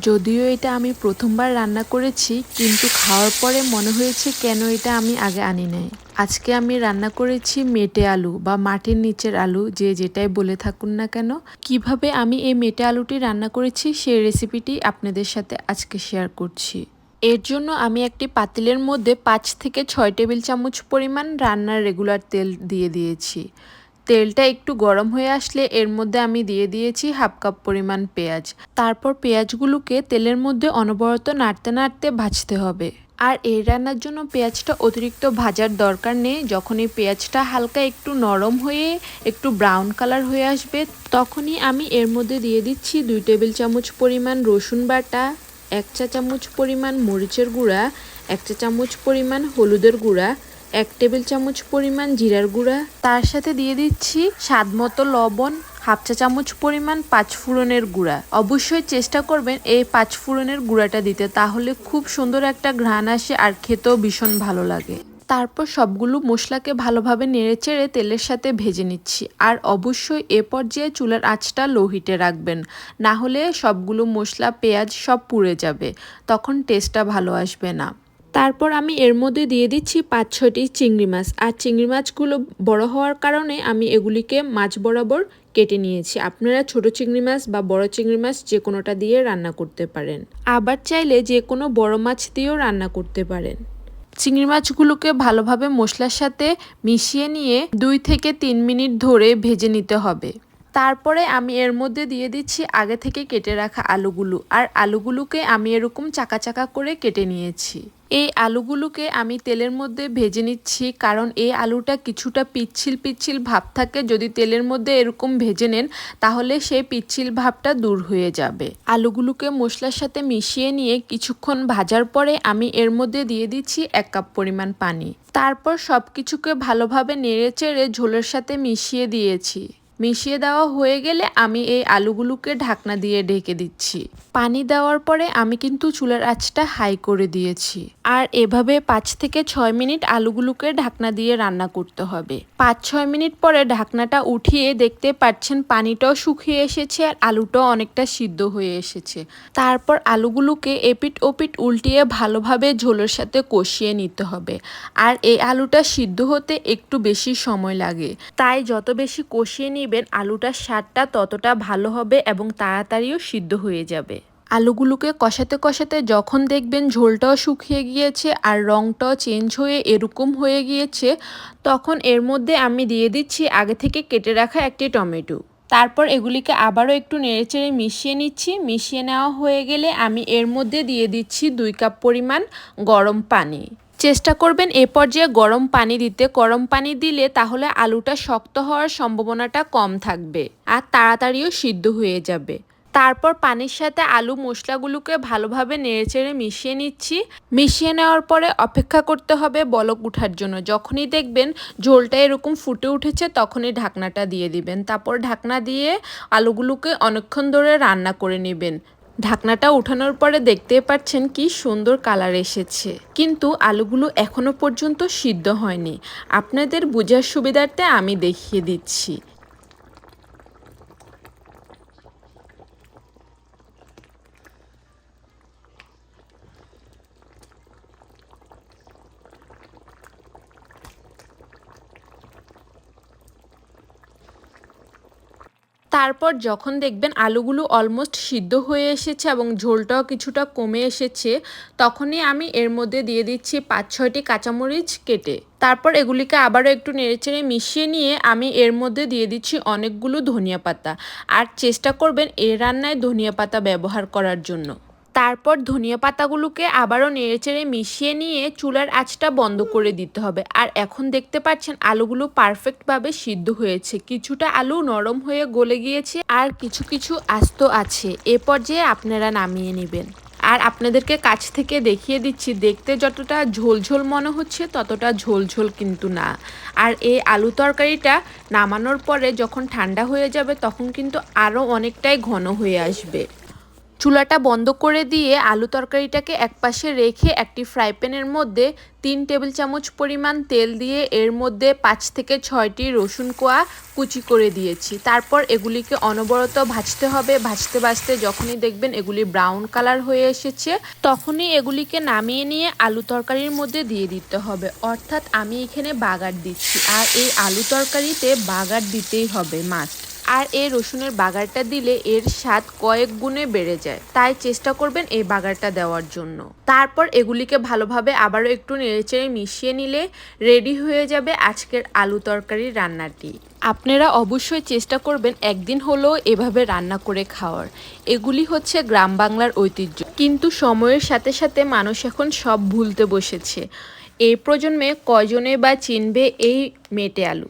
যদিও এটা আমি প্রথমবার রান্না করেছি, কিন্তু খাওয়ার পরে মনে হয়েছে কেন এটা আমি আগে আনি নাই। আজকে আমি রান্না করেছি মেটে আলু বা মাটির নিচের আলু, যে যেটাই বলে থাকুন না কেন। কিভাবে আমি এই মেটে আলুটি রান্না করেছি সেই রেসিপিটি আপনাদের সাথে আজকে শেয়ার করছি। এর জন্য আমি একটি পাতিলের মধ্যে 5 থেকে 6 টেবিল চামচ পরিমাণ রান্নার রেগুলার তেল দিয়ে দিয়েছি। তেলটা একটু গরম হয়ে আসলে এর মধ্যে আমি দিয়ে দিয়েছি হাফ কাপ পরিমাণ পেঁয়াজ। তারপর পেঁয়াজগুলোকে তেলের মধ্যে অনবরত নাড়তে নাড়তে ভাজতে হবে। আর এই রান্নার জন্য পেঁয়াজটা অতিরিক্ত ভাজার দরকার নেই। যখন এই পেঁয়াজটা হালকা একটু নরম হয়ে একটু ব্রাউন কালার হয়ে আসবে, তখনই আমি এর মধ্যে দিয়ে দিচ্ছি 2 টেবিল চামচ পরিমাণ রসুন বাটা, 1 চা চামচ পরিমাণ মরিচের গুঁড়া, 1 চা চামচ পরিমাণ হলুদের গুঁড়া, 1 টেবিল চামচ পরিমাণ জিরার গুঁড়া, তার সাথে দিয়ে দিচ্ছি স্বাদ মতো লবণ, হাফ চা চামচ পরিমাণ পাঁচফোড়নের গুঁড়া। অবশ্যই চেষ্টা করবেন এই পাঁচফোড়নের গুঁড়াটা দিতে, তাহলে খুব সুন্দর একটা ঘ্রাণ আসে আর খেতেও ভীষণ ভালো লাগে। তারপর সবগুলো মশলাকে ভালোভাবে নেড়েচেড়ে তেলের সাথে ভেজে নিচ্ছি। আর অবশ্যই এ পর্যায়ে চুলার আঁচটা লো হিটে রাখবেন, না হলে সবগুলো মশলা পেঁয়াজ সব পুড়ে যাবে, তখন টেস্টটা ভালো আসবে না। তারপর আমি এর মধ্যে দিয়ে দিচ্ছি 5-6টি চিংড়ি মাছ। আর চিংড়ি মাছগুলো বড় হওয়ার কারণে আমি এগুলিকে মাছ বরাবর কেটে নিয়েছি। আপনারা ছোট চিংড়ি মাছ বা বড় চিংড়ি মাছ যে কোনোটা দিয়ে রান্না করতে পারেন, আবার চাইলে যে কোনো বড় মাছ দিয়েও রান্না করতে পারেন। চিংড়ি মাছগুলোকে ভালোভাবে মশলার সাথে মিশিয়ে নিয়ে 2 থেকে 3 মিনিট ধরে ভেজে নিতে হবে। তারপরে আমি এর মধ্যে দিয়ে দিচ্ছি আগে থেকে কেটে রাখা আলুগুলো। আর আলুগুলোকে আমি এরকম চাকা চাকা করে কেটে নিয়েছি। এই আলুগুলোকে আমি তেলের মধ্যে ভেজে নিচ্ছি, কারণ এই আলুটা কিছুটা পিচ্ছিল পিচ্ছিল ভাব থাকে। যদি তেলের মধ্যে এরকম ভেজে নেন তাহলে সেই পিচ্ছিল ভাবটা দূর হয়ে যাবে। আলুগুলোকে মশলার সাথে মিশিয়ে নিয়ে কিছুক্ষণ ভাজার পরে আমি এর মধ্যে দিয়ে দিচ্ছি 1 কাপ পরিমাণ পানি। তারপর সব কিছুকে ভালোভাবে নেড়েচেড়ে ঝোলের সাথে মিশিয়ে দিয়েছি। মিশিয়ে দেওয়া হয়ে গেলে আমি এই আলুগুলোকে ঢাকনা দিয়ে ঢেকে দিচ্ছি। পানি দেওয়ার পরে আমি কিন্তু চুলার আঁচটা হাই করে দিয়েছি। আর এভাবে 5 থেকে 6 মিনিট আলুগুলোকে ঢাকনা দিয়ে রান্না করতে হবে। 5-6 মিনিট পরে ঢাকনাটা উঠিয়ে দেখতে পাচ্ছেন পানিটাও শুকিয়ে এসেছে আর আলুটাও অনেকটা সিদ্ধ হয়ে এসেছে। তারপর আলুগুলোকে এপিট ওপিট উল্টিয়ে ভালোভাবে ঝোলের সাথে কষিয়ে নিতে হবে। আর এই আলুটা সিদ্ধ হতে একটু বেশি সময় লাগে, তাই যত বেশি কষিয়ে নেবেন আলুটার স্বাদটা ততটা ভালো হবে এবং তাড়াতাড়িও সিদ্ধ হয়ে যাবে। আলুগুলোকে কষাতে কষাতে যখন দেখবেন ঝোলটাও শুকিয়ে গিয়েছে আর রঙটাও চেঞ্জ হয়ে এরকম হয়ে গিয়েছে, তখন এর মধ্যে আমি দিয়ে দিচ্ছি আগে থেকে কেটে রাখা একটি টমেটো। তারপর এগুলিকে আবারও একটু নেড়েচেড়ে মিশিয়ে নিচ্ছি। মিশিয়ে নেওয়া হয়ে গেলে আমি এর মধ্যে দিয়ে দিচ্ছি 2 কাপ পরিমাণ গরম পানি। চেষ্টা করবেন এ পর্যায়ে গরম পানি দিতে। গরম পানি দিলে তাহলে আলুটা শক্ত হওয়ার সম্ভাবনাটা কম থাকবে আর তাড়াতাড়িও সিদ্ধ হয়ে যাবে। তারপর পানির সাথে আলু মশলাগুলোকে ভালোভাবে নেড়েচেড়ে মিশিয়ে নিচ্ছি। মিশিয়ে নেওয়ার পরে অপেক্ষা করতে হবে বলক ওঠার জন্য। যখনই দেখবেন ঝোলটা এরকম ফুটে উঠেছে তখনই ঢাকনাটা দিয়ে দিবেন। তারপর ঢাকনা দিয়ে আলুগুলোকে অনেকক্ষণ ধরে রান্না করে নেবেন। ঢাকনাটা উঠানোর পরে দেখতে পাচ্ছেন কি সুন্দর কালার এসেছে, কিন্তু আলুগুলো এখনো পর্যন্ত সিদ্ধ হয়নি। আপনাদের বোঝার সুবিধার্থে আমি দেখিয়ে দিচ্ছি। তারপর যখন দেখবেন আলুগুলো অলমোস্ট সিদ্ধ হয়ে এসেছে এবং ঝোলটাও কিছুটা কমে এসেছে, তখনই আমি এর মধ্যে দিয়ে দিচ্ছি 5-6টি কাঁচামরিচ কেটে। তারপর এগুলিকে আবারও একটু নেড়েচেড়ে মিশিয়ে নিয়ে আমি এর মধ্যে দিয়ে দিচ্ছি অনেকগুলো ধনিয়া পাতা। আর চেষ্টা করবেন এই রান্নায় ধনিয়া পাতা ব্যবহার করার জন্য। তারপর ধনিয়া পাতাগুলোকে আবারও নেড়েচেড়ে মিশিয়ে নিয়ে চুলার আঁচটা বন্ধ করে দিতে হবে। আর এখন দেখতে পাচ্ছেন আলুগুলো পারফেক্টভাবে সিদ্ধ হয়েছে। কিছুটা আলু নরম হয়ে গলে গিয়েছে আর কিছু কিছু আস্ত আছে। এ পর্যায়ে আপনারা নামিয়ে নেবেন। আর আপনাদেরকে কাছ থেকে দেখিয়ে দিচ্ছি, দেখতে যতটা ঝোলঝোল মনে হচ্ছে ততটা ঝোলঝোল কিন্তু না। আর এই আলু তরকারিটা নামানোর পরে যখন ঠান্ডা হয়ে যাবে তখন কিন্তু আরও অনেকটাই ঘন হয়ে আসবে। চুলাটা বন্ধ করে দিয়ে আলু তরকারিটাকে একপাশে রেখে একটি ফ্রাই প্যানের মধ্যে 3 টেবিল চামচ পরিমাণ তেল দিয়ে এর মধ্যে 5 থেকে 6টি রসুন কোয়া কুচি করে দিয়েছি। তারপর এগুলিকে অনবরত ভাজতে হবে। ভাজতে ভাজতে যখনই দেখবেন এগুলি ব্রাউন কালার হয়ে এসেছে, তখনই এগুলিকে নামিয়ে নিয়ে আলু তরকারির মধ্যে দিয়ে দিতে হবে। অর্থাৎ আমি এখানে বাগার দিচ্ছি, আর এই আলু তরকারিতে বাগার দিতেই হবে মাস্ট। আর এই রসুনের বাগারটা দিলে এর স্বাদ কয়েক গুণে বেড়ে যায়, তাই চেষ্টা করবেন এই বাগারটা দেওয়ার জন্য। তারপর এগুলিকে ভালোভাবে আবারও একটু নেড়েচেড়ে মিশিয়ে নিলে রেডি হয়ে যাবে আজকের আলু তরকারি রান্নাটি। আপনারা অবশ্যই চেষ্টা করবেন একদিন হলেও এভাবে রান্না করে খাওয়ার। এগুলি হচ্ছে গ্রাম বাংলার ঐতিহ্য, কিন্তু সময়ের সাথে সাথে মানুষ এখন সব ভুলতে বসেছে। এই প্রজন্মে কয়জনে বা চিনবে এই মেটে আলু।